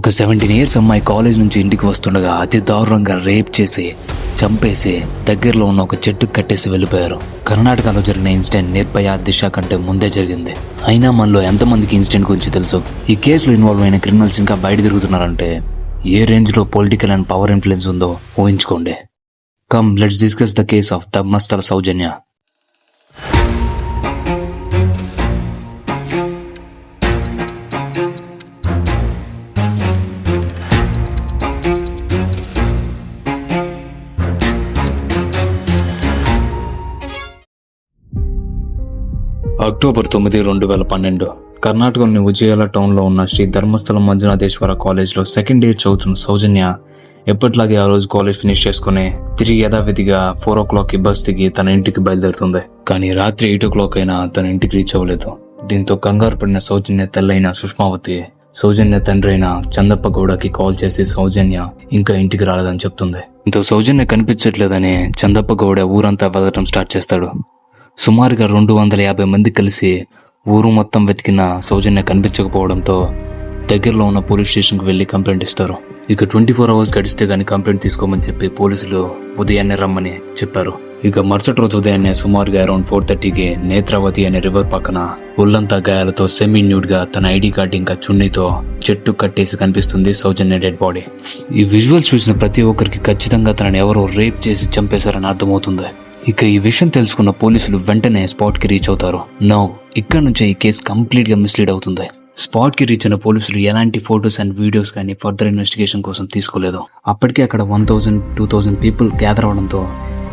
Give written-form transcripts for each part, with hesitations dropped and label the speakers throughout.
Speaker 1: 17 years అమ్మాయి college నుంచి ఇంటికి వస్తుండగా అతి దారుణంగా రేప్ చేసి చంపేసి దగ్గరలో ఉన్న ఒక చెట్టుకు కట్టేసి వెళ్ళిపోయారు. కర్ణాటకలో జరిగిన ఇన్సిడెంట్ నిర్భయ దిశ కంటే ముందే జరిగింది. అయినా మనలో ఎంతమందికి ఇన్సిడెంట్ గురించి తెలుసు? ఈ కేసులో ఇన్వాల్వ్ అయిన క్రిమినల్స్ ఇంకా బయట తిరుగుతున్నారంటే ఏ రేంజ్ లో పొలిటికల్ అండ్ పవర్ ఇన్ఫ్లుయెన్స్ ఉందో ఊహించుకోండి. Come let's discuss the case of Dharmasthala Soujanya. October 9, 2012 కర్ణాటకలోని ఉజ్జయాల టౌన్ లో ఉన్న శ్రీ ధర్మస్థలం మంజునాథేశ్వర కాలేజ్ లో సెకండ్ ఇయర్ చదువుతున్న సౌజన్య ఎప్పటిలాగే ఆ రోజు కాలేజ్ ఫినిష్ చేసుకుని తిరిగి యథావిధిగా 4 o'clock బస్ దిగి తన ఇంటికి బయలుదేరుతుంది. కానీ రాత్రి 8 o'clock అయినా తన ఇంటికి రీచ్ అవ్వలేదు. దీంతో కంగారు పడిన సౌజన్య తల్లైన సుష్మావతి సౌజన్య తండ్రి అయిన చందప్ప గౌడకి కాల్ చేసి సౌజన్య ఇంకా ఇంటికి రాలేదని చెప్తుంది. దీంతో సౌజన్య కనిపించట్లేదని చందప్ప గౌడ ఊరంతా వెతకడం స్టార్ట్ చేస్తాడు. సుమారుగా 250 మంది కలిసి ఊరు మొత్తం వెతికిన సౌజన్య కనిపించకపోవడంతో దగ్గరలో ఉన్న పోలీస్ స్టేషన్కి వెళ్లి కంప్లైంట్ ఇస్తారు. ఇక 24 hours గడిస్తే గానీ కంప్లైంట్ తీసుకోమని చెప్పి పోలీసులు ఉదయాన్నే రమ్మని చెప్పారు. ఇక మరుసటి రోజు ఉదయాన్నే సుమారుగా అరౌండ్ 4:30కి నేత్రావతి అనే రివర్ పక్కన ఒళ్ళంతా గాయాలతో సెమీ న్యూడ్ గా తన ఐడి కార్డు ఇంకా చున్నీతో చెట్టు కట్టేసి కనిపిస్తుంది సౌజన్య డెడ్ బాడీ. ఈ విజువల్స్ చూసిన ప్రతి ఒక్కరికి ఖచ్చితంగా తనని ఎవరో రేప్ చేసి చంపేశారని అర్థమవుతుంది. ఇక ఈ విషయం తెలుసుకున్న పోలీసులు వెంటనే స్పాట్ కి రీచ్ అవుతారు. నౌ ఇక్కడ నుంచే ఈ కేసు కంప్లీట్ గా మిస్లీడ్ అవుతుంది. స్పాట్ కి రీచ్ అయిన పోలీసులు ఎలాంటి ఫోటోస్ అండ్ వీడియోస్ కానీ ఫర్దర్ ఇన్వెస్టిగేషన్ కోసం తీసుకోలేదు. అప్పటికే అక్కడ 1000-2000 పీపుల్ గ్యాదర్ అవడంతో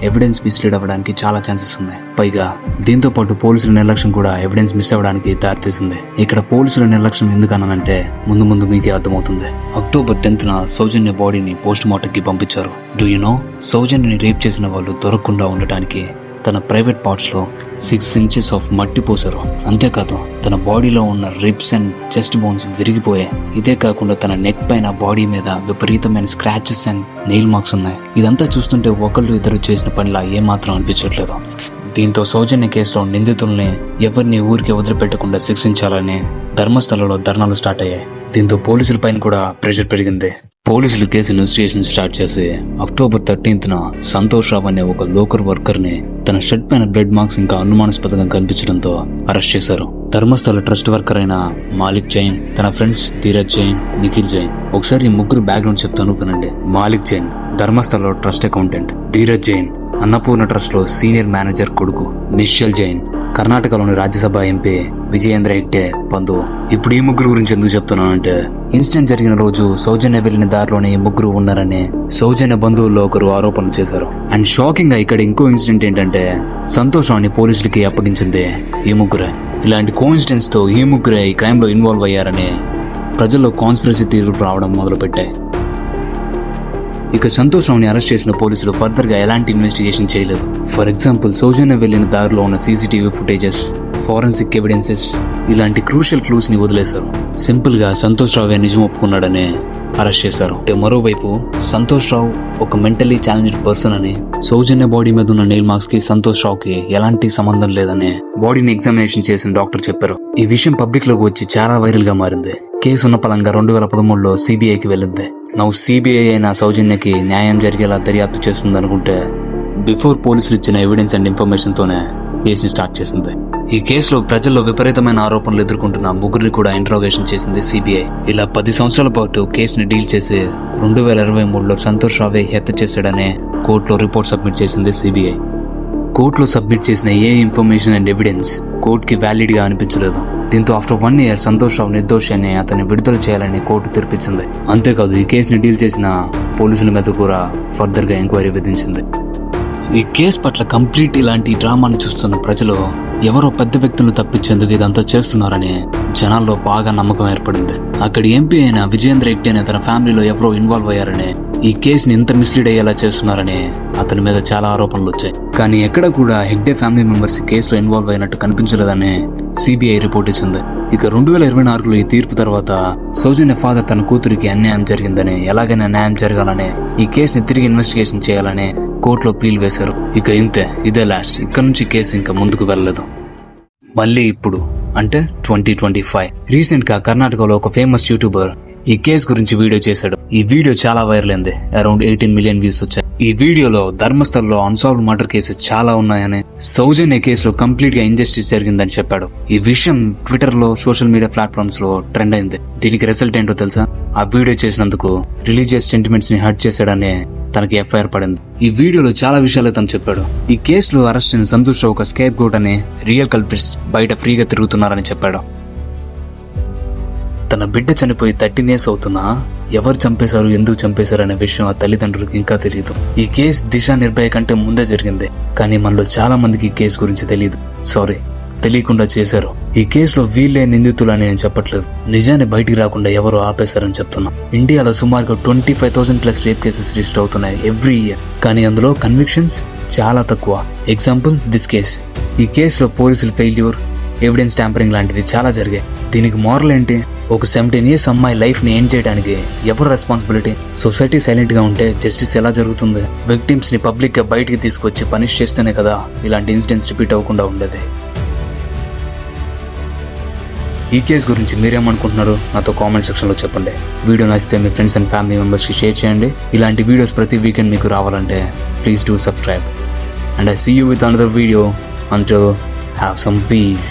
Speaker 1: ఎవిడెన్స్ మిస్లీడ్ అవ్వడానికి చాలా ఛాన్సెస్ ఉన్నాయి. పైగా దీంతో పాటు పోలీసుల నిర్లక్ష్యం కూడా ఎవిడెన్స్ మిస్ అవ్వడానికి దారితీసింది. ఇక్కడ పోలీసుల నిర్లక్ష్యం ఎందుకన్నానంటే ముందు మీకే అర్థమవుతుంది. అక్టోబర్ 10న సౌజన్య బాడీని పోస్ట్ మార్టం కి పంపించారు. డూ యు నో, సౌజన్యని రేప్ చేసిన వాళ్ళు దొరకకుండా ఉండటానికి తన ప్రైవేట్ పార్ట్స్ లో 6 inches ఆఫ్ మట్టి పోసారు. అంతేకాదు తన బాడీలో ఉన్న రిబ్స్ అండ్ చెస్ట్ బోన్స్ విరిగిపోయాయి. ఇదే కాకుండా తన నెక్ పైన బాడీ మీద విపరీతమైన స్క్రాచెస్ అండ్ నెయిల్ మార్క్స్ ఉన్నాయి. ఇదంతా చూస్తుంటే ఒకళ్ళు ఇద్దరు చేసిన పనిలా ఏమాత్రం అనిపించట్లేదు. దీంతో సౌజన్య కేసులో నిందితుల్ని ఎవరిని ఊరికి వదిలిపెట్టకుండా శిక్షించాలని ధర్మస్థలలో ధర్నాలు స్టార్ట్ అయ్యాయి. దీంతో పోలీసుల పైన కూడా ప్రెషర్ పెరిగింది. పోలీసులు కేసు ఇన్వెస్టిగేషన్ స్టార్ట్ చేసి అక్టోబర్ 13న సంతోష్ రావు అనే ఒక లోకల్ వర్కర్ ని తన షర్ట్ పైన బ్లడ్ మార్క్స్ ఇంకా అనుమానాస్పదంగా కనిపించడంతో అరెస్ట్ చేశారు. ధర్మస్థల ట్రస్ట్ వర్కర్ అయిన మాలిక్ జైన్, తన ఫ్రెండ్స్ ధీరజ్ జైన్, నిఖిల్ జైన్. ఒకసారి ఈ ముగ్గురు బ్యాక్గ్రౌండ్ చెప్తాను కనండి. Malik Jain Dharmasthala trust accountant, Dheeraj Jain Annapurna trust లో సీనియర్ మేనేజర్ కొడుకు, నిశ్చల్ జైన్ కర్ణాటకలోని రాజ్యసభ ఎంపీ విజయేంద్ర హెగ్డే బంధువు. ఇప్పుడు ఈ ముగ్గురు గురించి ఎందుకు చెప్తున్నానంటే ఇన్సిడెంట్ జరిగిన రోజు సౌజన్య వెళ్లిన దారిలోనే ఈ ముగ్గురు ఉన్నారని సౌజన్య బంధువుల్లో ఒకరు ఆరోపణలు చేశారు. అండ్ షాకింగ్ గా ఇక్కడ ఇంకో ఇన్సిడెంట్ ఏంటంటే సంతోష్ రావుని పోలీసులకి అప్పగించింది ఈ ముగ్గురే. ఇలాంటి కోఇన్సిడెన్స్ తో ఈ ముగ్గురే ఈ క్రైమ్ లో ఇన్వాల్వ్ అయ్యారని ప్రజల్లో కాన్స్పిరసీ థియరీలు రావడం మొదలుపెట్టాయి. ఇక సంతోష్ రావుని అరెస్ట్ చేసిన పోలీసులు ఫర్దర్ గా ఎలాంటి ఇన్వెస్టిగేషన్ చేయలేదు. ఫర్ ఎగ్జాంపుల్ సౌజన్య వెళ్లిన దారిలో ఉన్న సీసీటీవీ ఫుటేజెస్, ఫోరెన్సిక్ ఎవిడెన్సెస్ ఇలాంటి క్రూషియల్ క్లూస్ ని వదిలేశారు. సింపుల్ గా సంతోష్ రావే నిజం ఒప్పుకున్నాడని అరెస్ట్ చేశారు. మరోవైపు సంతోష్ రావు ఒక మెంటలీ ఛాలెంజ్డ్ పర్సన్ అని, సౌజన్య బాడీ మీద ఉన్న నెయిల్ మార్క్స్ కి సంతోష్ రావుకి ఎలాంటి సంబంధం లేదని బాడీని ఎగ్జామినేషన్ చేసిన డాక్టర్ చెప్పారు. ఈ విషయం పబ్లిక్ లోకి వచ్చి చాలా వైరల్ గా మారింది. కేసు ఉన్న పలంగా 2013లో సిబిఐకి వెళ్ళింది. నౌ సిబిఐ అయిన సౌజన్యకి న్యాయం జరిగేలా దర్యాప్తు చేస్తుంది అనుకుంటే బిఫోర్ పోలీసులు ఇచ్చిన ఎవిడెన్స్ అండ్ ఇన్ఫర్మేషన్ తోనే కేసుని స్టార్ట్ చేసింది. ఈ కేసులో ప్రజల్లో విపరీతమైన ఆరోపణలు ఎదుర్కొంటున్న ముగ్గురిని కూడా ఇంట్రోగేషన్ చేసింది సిబిఐ. ఇలా 10 సంవత్సరాల పాటు కేసుని డీల్ చేసి 2023లో సంతోష్ రావే హత్య చేశాడనే కోర్టులో రిపోర్ట్ సబ్మిట్ చేసింది సిబిఐ. కోర్టులో సబ్మిట్ చేసిన ఏ ఇన్ఫర్మేషన్ అండ్ ఎవిడెన్స్ కోర్టుకి వ్యాలిడ్ గా అనిపించలేదు. దీంతో ఆఫ్టర్ 1 year సంతోష్ రావు నిర్దోషి అని అతన్ని విడుదల చేయాలని కోర్టు తీర్పిచ్చింది. అంతేకాదు ఈ కేసుని డీల్ చేసిన పోలీసుల మీద కూడా ఫర్దర్ గా ఎంక్వైరీ విధించింది. ఈ కేసు పట్ల కంప్లీట్ ఇలాంటి డ్రామాని చూస్తున్న ప్రజలు ఎవరో పెద్ద వ్యక్తులను తప్పించేందుకు ఇదంతా చేస్తున్నారని జనాల్లో బాగా నమ్మకం ఏర్పడింది. అక్కడి ఎంపీ అయిన విజయేంద్ర హెగ్డే అనే తన ఫ్యామిలీలో ఎవరో ఇన్వాల్వ్ అయ్యారని, ఈ కేసుని ఇంత మిస్లీడ్ అయ్యేలా చేస్తున్నారని అతని మీద చాలా ఆరోపణలు వచ్చాయి. కానీ ఎక్కడ కూడా హెగ్డే ఫ్యామిలీ మెంబర్స్ కేసులో ఇన్వాల్వ్ అయినట్టు కనిపించలేదని సిబిఐ రిపోర్ట్ ఇచ్చింది. ఇక 2024లో ఈ తీర్పు తర్వాత సౌజన్య ఫాదర్ తన కూతురికి అన్యాయం జరిగిందని, ఎలాగైనా న్యాయం జరగాలని, ఈ కేసుని తిరిగి ఇన్వెస్టిగేషన్ చేయాలని కోర్టులో పీల్ వేశారు. ఇక ఇదే లాస్ట్. ఇక్కడ నుంచి కేసు ఇంకా ముందుకు వెళ్ళలేదు. మళ్ళీ ఇప్పుడు అంటే 2025 రీసెంట్ గా కర్ణాటకలో ఒక ఫేమస్ యూట్యూబర్ ఈ కేసు గురించి వీడియో చేశాడు. ఈ వీడియో చాలా వైరల్ అయింది. అరౌండ్ 18 మిలియన్ వ్యూస్ వచ్చాయి. ఈ వీడియోలో ధర్మస్థల్లో అన్సాల్వ్ మర్డర్ కేసెస్ చాలా ఉన్నాయని, సౌజన్య కేసులో కంప్లీట్ గా ఇంజస్టిస్ జరిగిందని చెప్పాడు. ఈ విషయం ట్విట్టర్ లో, సోషల్ మీడియా ప్లాట్ఫామ్స్ లో ట్రెండ్ అయింది. దీనికి రిజల్ట్ ఏంటో తెలుసా? ఆ వీడియో చేసినందుకు రిలీజియస్ సెంటిమెంట్స్ ని హర్ట్ చేశాడని తనకి ఎఫ్ఐఆర్ పడింది. ఈ వీడియోలో చాలా విషయాలు తను చెప్పాడు. ఈ కేసులో అరెస్ట్ అయిన సంతోష్ రావు ఒక స్కేప్ గోట్ అని, రియల్ కల్ప్రిట్స్ బయట ఫ్రీగా తిరుగుతున్నారని చెప్పాడు. తన బిడ్డ చనిపోయి 13 years అవుతున్నా ఎవరు చంపేశారు, ఎందుకు చంపేశారు అనే విషయం ఆ తల్లిదండ్రులకు ఇంకా తెలియదు. ఈ కేసు దిశ నిర్భయ కంటే ముందే జరిగింది, కానీ మనలో చాలా మందికి ఈ కేసు గురించి తెలియదు. తెలియకుండా చేశారు. ఈ కేసులో వీళ్ళే నిందితులని నేను చెప్పట్లేదు. నిజాన్ని బయటికి రాకుండా ఎవరు ఆపేశారని చెప్తున్నా. ఇండియాలో సుమారుగా 25,000+ రేప్ కేసెస్ రిజిస్టర్ అవుతున్నాయి ఎవ్రీ ఇయర్, కానీ అందులో కన్విక్షన్స్ చాలా తక్కువ. Example this case. ఈ కేసులో పోలీసులు ఫెయిల్యూర్, ఎవిడెన్స్ ట్యాంపరింగ్ లాంటివి చాలా జరిగాయి. దీనికి మోరల్ ఏంటి? ఒక 17 years అమ్మాయి లైఫ్ ని ఎండ్ చేయడానికి ఎవరు రెస్పాన్సిబిలిటీ? సొసైటీ సైలెంట్ గా ఉంటే జస్టిస్ ఎలా జరుగుతుంది? విక్టిమ్స్ ని పబ్లిక్ గా బయటికి తీసుకొచ్చి పనిష్ చేస్తేనే కదా ఇలాంటి ఇన్సిడెంట్స్ రిపీట్ అవ్వకుండా ఉండేది. ఈ కేసు గురించి మీరేమనుకుంటున్నారు నాతో కామెంట్ సెక్షన్ లో చెప్పండి. వీడియో నచ్చితే మీ ఫ్రెండ్స్ అండ్ ఫ్యామిలీ మెంబర్స్ కి షేర్ చేయండి. ఇలాంటి వీడియోస్ ప్రతి వీకెండ్ మీకు రావాలంటే please do subscribe. And I see you with another video. Until have some peace.